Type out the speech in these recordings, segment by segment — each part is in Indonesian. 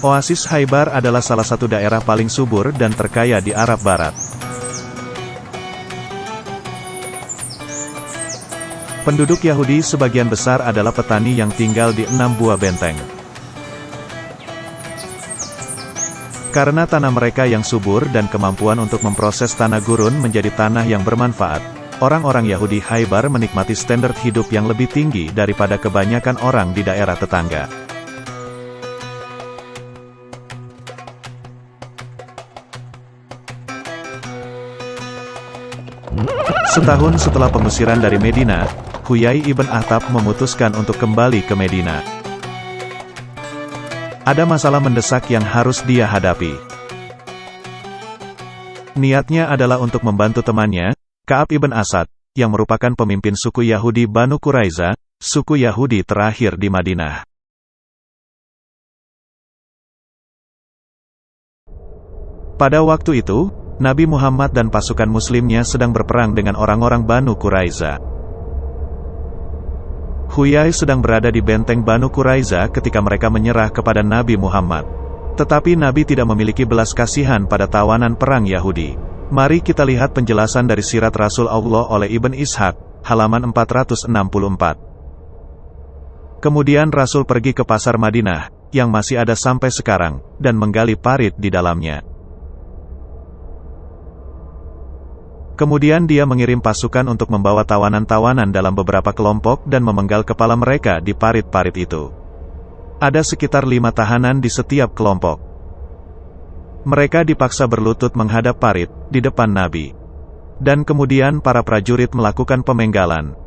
Oasis Khaybar adalah salah satu daerah paling subur dan terkaya di Arab Barat. Penduduk Yahudi sebagian besar adalah petani yang tinggal di 6 buah benteng. Karena tanah mereka yang subur dan kemampuan untuk memproses tanah gurun menjadi tanah yang bermanfaat, orang-orang Yahudi Khaybar menikmati standar hidup yang lebih tinggi daripada kebanyakan orang di daerah tetangga. Setahun setelah pengusiran dari Medina, Huyai ibn Akhtab memutuskan untuk kembali ke Medina. Ada masalah mendesak yang harus dia hadapi. Niatnya adalah untuk membantu temannya, Ka'ab ibn Asad, yang merupakan pemimpin suku Yahudi Banu Quraiza, suku Yahudi terakhir di Madinah. Pada waktu itu, Nabi Muhammad dan pasukan muslimnya sedang berperang dengan orang-orang Banu Quraiza. Huyai sedang berada di benteng Banu Quraiza ketika mereka menyerah kepada Nabi Muhammad. Tetapi Nabi tidak memiliki belas kasihan pada tawanan perang Yahudi. Mari kita lihat penjelasan dari sirat Rasul Allah oleh Ibn Ishaq, halaman 464. Kemudian Rasul pergi ke pasar Madinah, yang masih ada sampai sekarang, dan menggali parit di dalamnya. Kemudian dia mengirim pasukan untuk membawa tawanan-tawanan dalam beberapa kelompok dan memenggal kepala mereka di parit-parit itu. Ada sekitar 5 tahanan di setiap kelompok. Mereka dipaksa berlutut menghadap parit, di depan Nabi. Dan kemudian para prajurit melakukan pemenggalan.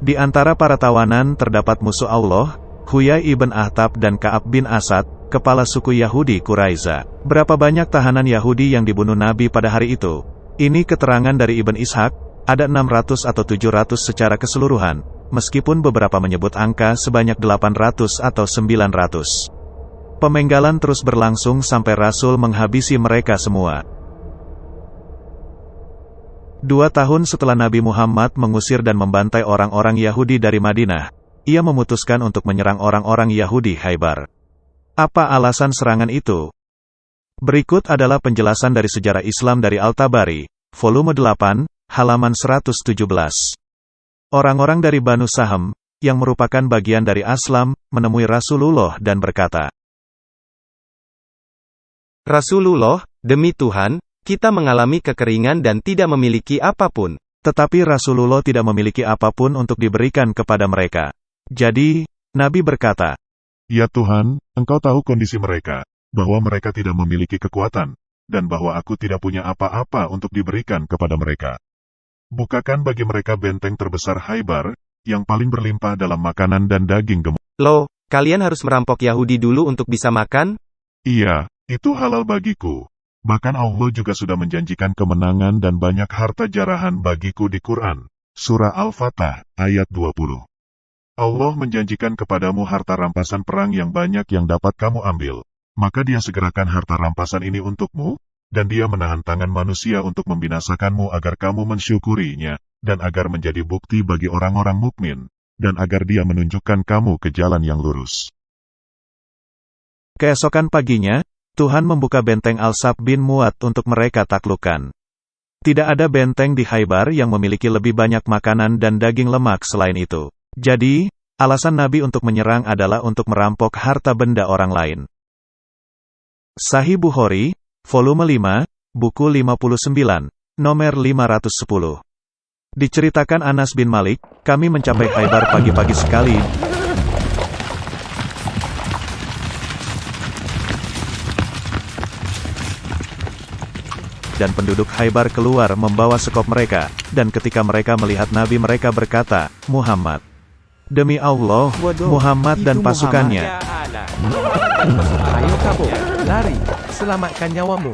Di antara para tawanan terdapat musuh Allah, Huyai ibn Akhtab dan Ka'ab bin Asad, kepala suku Yahudi Quraiza. Berapa banyak tahanan Yahudi yang dibunuh Nabi pada hari itu? Ini keterangan dari Ibn Ishaq, ada 600 atau 700 secara keseluruhan, meskipun beberapa menyebut angka sebanyak 800 atau 900. Pemenggalan terus berlangsung sampai Rasul menghabisi mereka semua. 2 tahun setelah Nabi Muhammad mengusir dan membantai orang-orang Yahudi dari Madinah, ia memutuskan untuk menyerang orang-orang Yahudi Khaybar. Apa alasan serangan itu? Berikut adalah penjelasan dari Sejarah Islam dari Al-Tabari, volume 8, halaman 117. Orang-orang dari Banu Sahm, yang merupakan bagian dari Aslam, menemui Rasulullah dan berkata, Rasulullah, demi Tuhan, kita mengalami kekeringan dan tidak memiliki apapun. Tetapi Rasulullah tidak memiliki apapun untuk diberikan kepada mereka. Jadi, Nabi berkata, Ya Tuhan, Engkau tahu kondisi mereka, bahwa mereka tidak memiliki kekuatan, dan bahwa aku tidak punya apa-apa untuk diberikan kepada mereka. Bukakan bagi mereka benteng terbesar Khaybar, yang paling berlimpah dalam makanan dan daging gemuk. Loh, kalian harus merampok Yahudi dulu untuk bisa makan? Iya, itu halal bagiku. Bahkan Allah juga sudah menjanjikan kemenangan dan banyak harta jarahan bagiku di Quran. Surah Al-Fatah, ayat 20. Allah menjanjikan kepadamu harta rampasan perang yang banyak yang dapat kamu ambil. Maka dia segerakan harta rampasan ini untukmu, dan dia menahan tangan manusia untuk membinasakanmu agar kamu mensyukurinya, dan agar menjadi bukti bagi orang-orang mukmin, dan agar dia menunjukkan kamu ke jalan yang lurus. Keesokan paginya, Tuhan membuka benteng Al-Sab bin Mu'ad untuk mereka taklukkan. Tidak ada benteng di Khaybar yang memiliki lebih banyak makanan dan daging lemak selain itu. Jadi, alasan Nabi untuk menyerang adalah untuk merampok harta benda orang lain. Sahih Bukhari, volume 5, buku 59, nomor 510. Diceritakan Anas bin Malik, kami mencapai Khaybar pagi-pagi sekali. Dan penduduk Khaybar keluar membawa sekop mereka, dan ketika mereka melihat Nabi mereka berkata, Muhammad. Demi Allah, Muhammad dan pasukannya. Ayo kabur, lari, selamatkan nyawamu.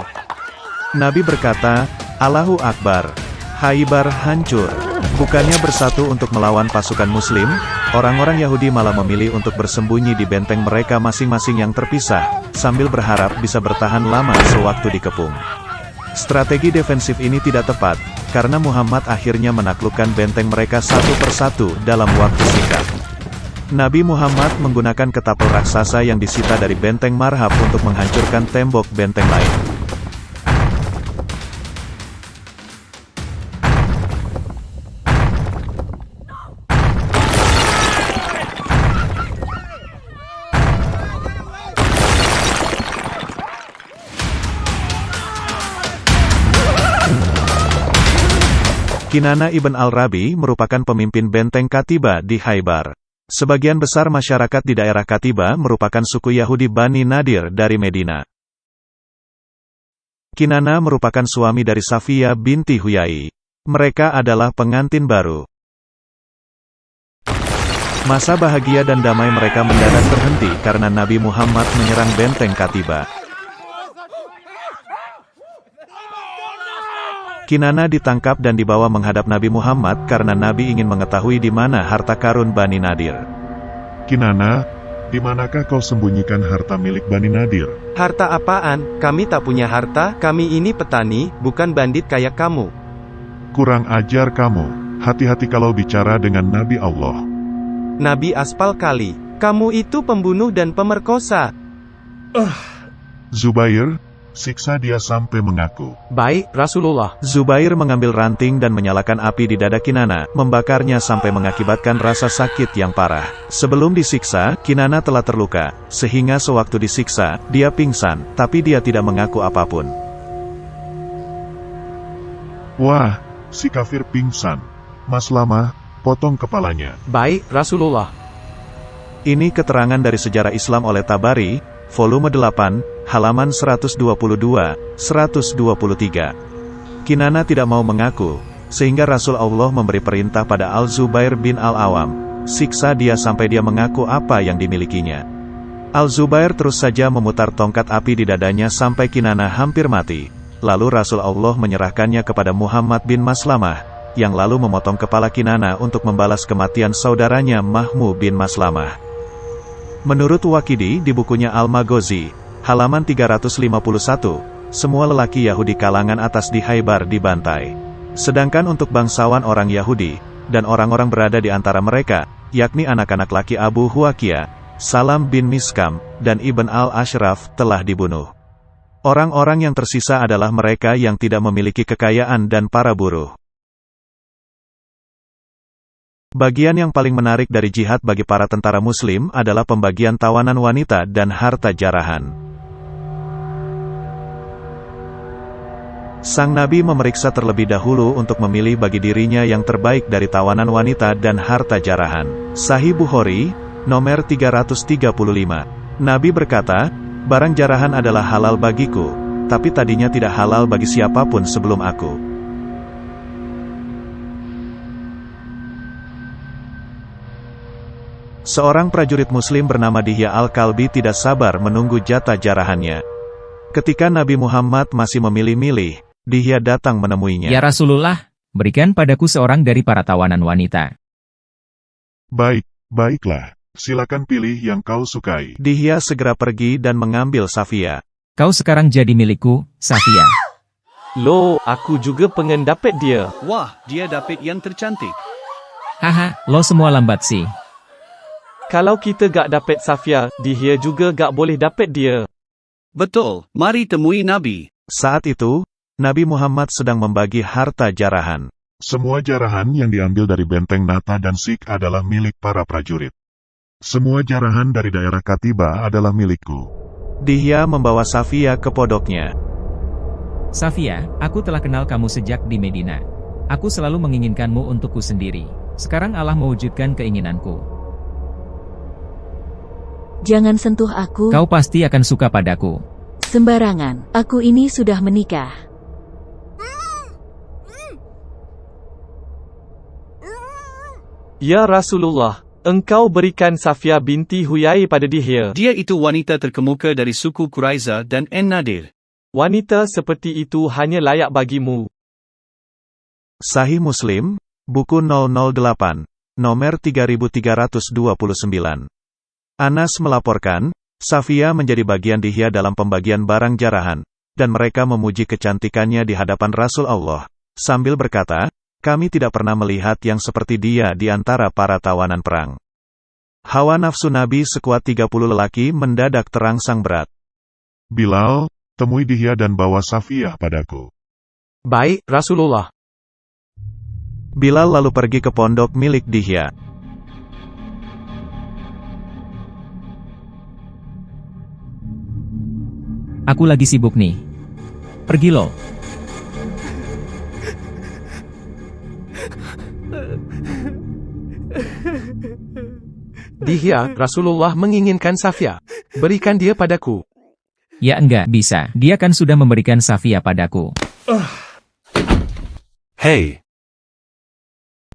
Nabi berkata, Allahu Akbar. Khaybar hancur. Bukannya bersatu untuk melawan pasukan muslim, orang-orang Yahudi malah memilih untuk bersembunyi di benteng mereka masing-masing yang terpisah, sambil berharap bisa bertahan lama sewaktu dikepung. Strategi defensif ini tidak tepat, karena Muhammad akhirnya menaklukkan benteng mereka satu persatu dalam waktu singkat. Nabi Muhammad menggunakan ketapel raksasa yang disita dari benteng Marhab untuk menghancurkan tembok benteng lain. Kinana ibn al-Rabi merupakan pemimpin benteng Katiba di Khaybar. Sebagian besar masyarakat di daerah Katiba merupakan suku Yahudi Bani Nadir dari Medina. Kinana merupakan suami dari Safiyah binti Huyai. Mereka adalah pengantin baru. Masa bahagia dan damai mereka mendadak terhenti karena Nabi Muhammad menyerang benteng Katiba. Kinana ditangkap dan dibawa menghadap Nabi Muhammad karena Nabi ingin mengetahui di mana harta karun Bani Nadir. Kinana, di manakah kau sembunyikan harta milik Bani Nadir? Harta apaan? Kami tak punya harta, kami ini petani, bukan bandit kayak kamu. Kurang ajar kamu, hati-hati kalau bicara dengan Nabi Allah. Nabi aspal kali, kamu itu pembunuh dan pemerkosa. Zubair, siksa dia sampai mengaku. Baik, Rasulullah. Zubair mengambil ranting dan menyalakan api di dada Kinana, membakarnya sampai mengakibatkan rasa sakit yang parah. Sebelum disiksa, Kinana telah terluka, sehingga sewaktu disiksa, dia pingsan, tapi dia tidak mengaku apapun. Wah, si kafir pingsan. Maslamah, potong kepalanya. Baik, Rasulullah. Ini keterangan dari Sejarah Islam oleh Tabari, volume 8, halaman 122-123. Kinana tidak mau mengaku, sehingga Rasul Allah memberi perintah pada Al-Zubair bin Al-Awam, siksa dia sampai dia mengaku apa yang dimilikinya. Al-Zubair terus saja memutar tongkat api di dadanya sampai Kinana hampir mati. Lalu Rasul Allah menyerahkannya kepada Muhammad bin Maslamah, yang lalu memotong kepala Kinana untuk membalas kematian saudaranya Mahmu bin Maslamah. Menurut Waqidi di bukunya Al-Maghazi, halaman 351, semua lelaki Yahudi kalangan atas di Khaybar dibantai. Sedangkan untuk bangsawan orang Yahudi, dan orang-orang berada di antara mereka, yakni anak-anak laki Abu Huwaqiyah, Salam bin Miskam, dan Ibn al-Ashraf, telah dibunuh. Orang-orang yang tersisa adalah mereka yang tidak memiliki kekayaan dan para buruh. Bagian yang paling menarik dari jihad bagi para tentara muslim adalah pembagian tawanan wanita dan harta jarahan. Sang Nabi memeriksa terlebih dahulu untuk memilih bagi dirinya yang terbaik dari tawanan wanita dan harta jarahan. Sahih Bukhari, nomor 335. Nabi berkata, barang jarahan adalah halal bagiku, tapi tadinya tidak halal bagi siapapun sebelum aku. Seorang prajurit muslim bernama Dihya Al-Kalbi tidak sabar menunggu jatah jarahannya. Ketika Nabi Muhammad masih memilih-milih, Dihya datang menemuinya. Ya Rasulullah, berikan padaku seorang dari para tawanan wanita. Baiklah. Silakan pilih yang kau sukai. Dihya segera pergi dan mengambil Safiyah. Kau sekarang jadi milikku, Safiyah. Loh, aku juga pengen dapet dia. Wah, dia dapat yang tercantik. Haha, lo semua lambat sih. Kalau kita gak dapet Safiyah, Dihya juga gak boleh dapet dia. Betul, mari temui Nabi. Saat itu, Nabi Muhammad sedang membagi harta jarahan. Semua jarahan yang diambil dari benteng Nata dan Sik adalah milik para prajurit. Semua jarahan dari daerah Katiba adalah milikku. Dihya membawa Safiyah ke podoknya. Safiyah, aku telah kenal kamu sejak di Medina. Aku selalu menginginkanmu untukku sendiri. Sekarang Allah mewujudkan keinginanku. Jangan sentuh aku. Kau pasti akan suka padaku. Sembarangan, aku ini sudah menikah. Ya Rasulullah, engkau berikan Safiyah binti Huyai pada Dihya. Dia itu wanita terkemuka dari suku Quraiza dan An-Nadir. Wanita seperti itu hanya layak bagimu. Sahih Muslim, buku 008, nomor 3329. Anas melaporkan, Safiyah menjadi bagian Dihya dalam pembagian barang jarahan, dan mereka memuji kecantikannya di hadapan Rasul Allah, sambil berkata, kami tidak pernah melihat yang seperti dia di antara para tawanan perang. Hawa nafsu Nabi sekuat 30 lelaki mendadak terangsang berat. Bilal, temui Dihya dan bawa Safiyah padaku. Baik, Rasulullah. Bilal lalu pergi ke pondok milik Dihya. Aku lagi sibuk nih. Pergi lo. Dihya, Rasulullah menginginkan Safiyah. Berikan dia padaku. Ya enggak bisa, dia kan sudah memberikan Safiyah padaku. Hei,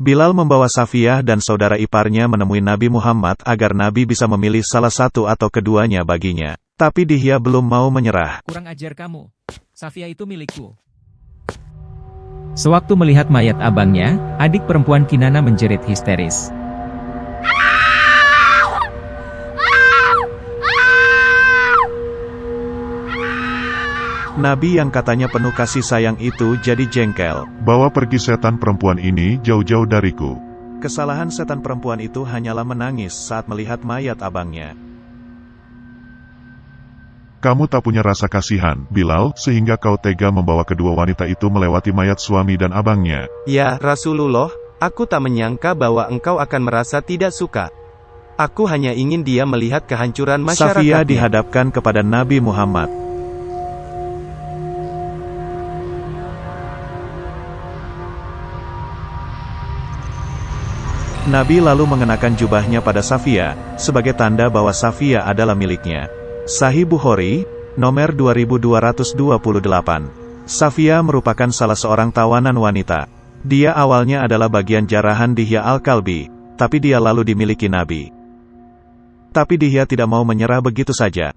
Bilal membawa Safiyah dan saudara iparnya menemui Nabi Muhammad agar Nabi bisa memilih salah satu atau keduanya baginya. Tapi Dihya belum mau menyerah. Kurang ajar kamu. Safiyah itu milikku. Sewaktu melihat mayat abangnya, adik perempuan Kinana menjerit histeris. Nabi yang katanya penuh kasih sayang itu jadi jengkel. Bawa pergi setan perempuan ini jauh-jauh dariku. Kesalahan setan perempuan itu hanyalah menangis saat melihat mayat abangnya. Kamu tak punya rasa kasihan, Bilal, sehingga kau tega membawa kedua wanita itu melewati mayat suami dan abangnya. ya Rasulullah, aku tak menyangka bahwa engkau akan merasa tidak suka. Aku hanya ingin dia melihat kehancuran Safiyah masyarakatnya. dihadapkan kepada Nabi Muhammad. Nabi lalu mengenakan jubahnya pada Safiyah, sebagai tanda bahwa Safiyah adalah miliknya. Sahih Bukhari, nomor 2228. Safiyah merupakan salah seorang tawanan wanita. Dia awalnya adalah bagian jarahan Dihya Al-Kalbi, tapi dia lalu dimiliki Nabi. Tapi Dihya tidak mau menyerah begitu saja.